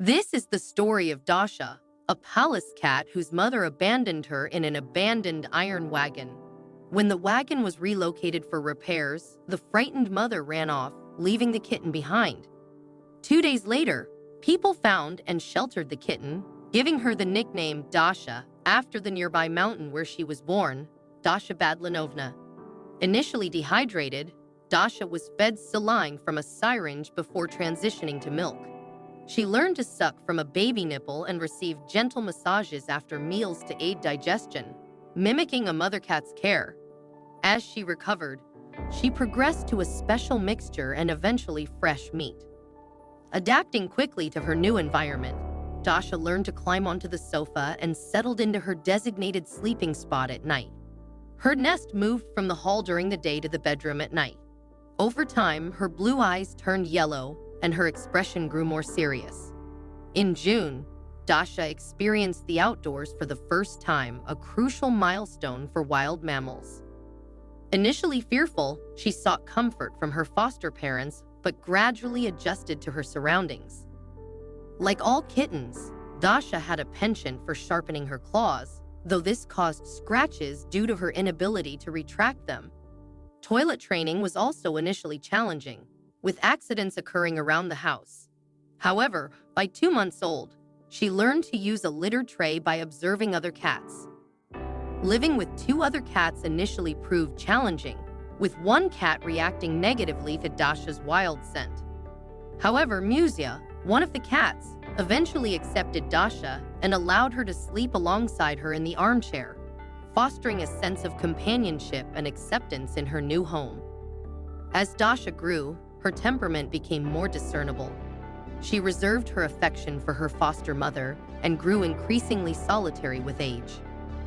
This is the story of Dasha, a palace cat whose mother abandoned her in an abandoned iron wagon. When the wagon was relocated for repairs, the frightened mother ran off, leaving the kitten behind. 2 days later, people found and sheltered the kitten, giving her the nickname Dasha after the nearby mountain where she was born, Dasha Badlanovna. Initially dehydrated, Dasha was fed saline from a syringe before transitioning to milk. She learned to suck from a baby nipple and received gentle massages after meals to aid digestion, mimicking a mother cat's care. As she recovered, she progressed to a special mixture and eventually fresh meat. Adapting quickly to her new environment, Dasha learned to climb onto the sofa and settled into her designated sleeping spot at night. Her nest moved from the hall during the day to the bedroom at night. Over time, her blue eyes turned yellow and her expression grew more serious. In June, Dasha experienced the outdoors for the first time, a crucial milestone for wild mammals. Initially fearful, she sought comfort from her foster parents, but gradually adjusted to her surroundings. Like all kittens, Dasha had a penchant for sharpening her claws, though this caused scratches due to her inability to retract them. Toilet training was also initially challenging, with accidents occurring around the house. However, by 2 months old, she learned to use a litter tray by observing other cats. Living with 2 other cats initially proved challenging, with one cat reacting negatively to Dasha's wild scent. However, Musia, one of the cats, eventually accepted Dasha and allowed her to sleep alongside her in the armchair, fostering a sense of companionship and acceptance in her new home. As Dasha grew, her temperament became more discernible. She reserved her affection for her foster mother and grew increasingly solitary with age.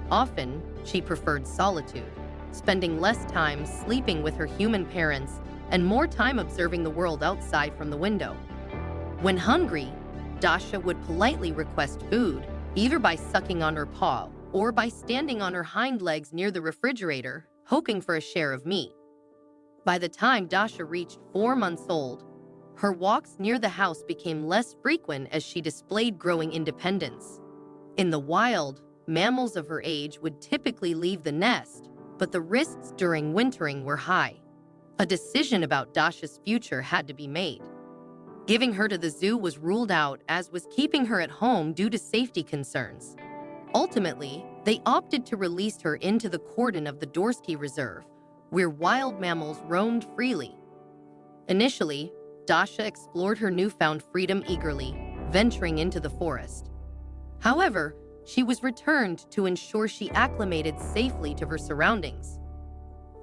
Often, she preferred solitude, spending less time sleeping with her human parents and more time observing the world outside from the window. When hungry, Dasha would politely request food, either by sucking on her paw or by standing on her hind legs near the refrigerator, hoping for a share of meat. By the time Dasha reached 4 months old, her walks near the house became less frequent as she displayed growing independence. In the wild, mammals of her age would typically leave the nest, but the risks during wintering were high. A decision about Dasha's future had to be made. Giving her to the zoo was ruled out, as was keeping her at home due to safety concerns. Ultimately, they opted to release her into the cordon of the Dorsky Reserve, where wild mammals roamed freely. Initially, Dasha explored her newfound freedom eagerly, venturing into the forest. However, she was returned to ensure she acclimated safely to her surroundings.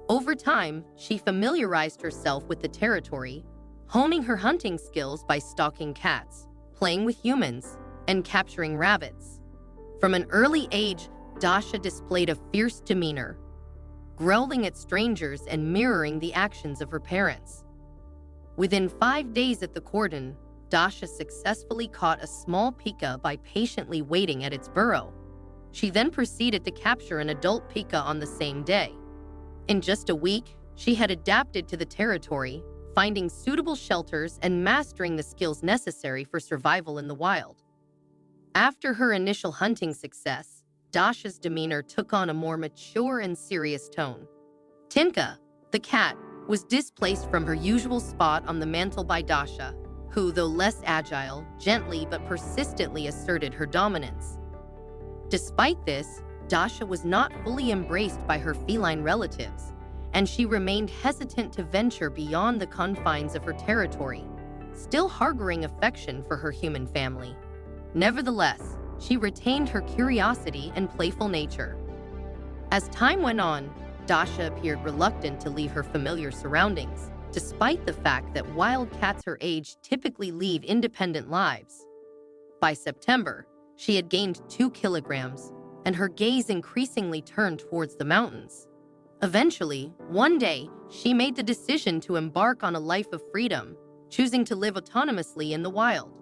Over time, she familiarized herself with the territory, honing her hunting skills by stalking cats, playing with humans, and capturing rabbits. From an early age, Dasha displayed a fierce demeanor, growling at strangers and mirroring the actions of her parents. Within 5 days at the cordon, Dasha successfully caught a small pika by patiently waiting at its burrow. She then proceeded to capture an adult pika on the same day. In just a week, she had adapted to the territory, finding suitable shelters and mastering the skills necessary for survival in the wild. After her initial hunting success, Dasha's demeanor took on a more mature and serious tone. Tinka, the cat, was displaced from her usual spot on the mantle by Dasha, who, though less agile, gently but persistently asserted her dominance. Despite this, Dasha was not fully embraced by her feline relatives, and she remained hesitant to venture beyond the confines of her territory, still harboring affection for her human family. Nevertheless, she retained her curiosity and playful nature. As time went on, Dasha appeared reluctant to leave her familiar surroundings, despite the fact that wild cats her age typically lead independent lives. By September, she had gained 2 kilograms, and her gaze increasingly turned towards the mountains. Eventually, one day, she made the decision to embark on a life of freedom, choosing to live autonomously in the wild.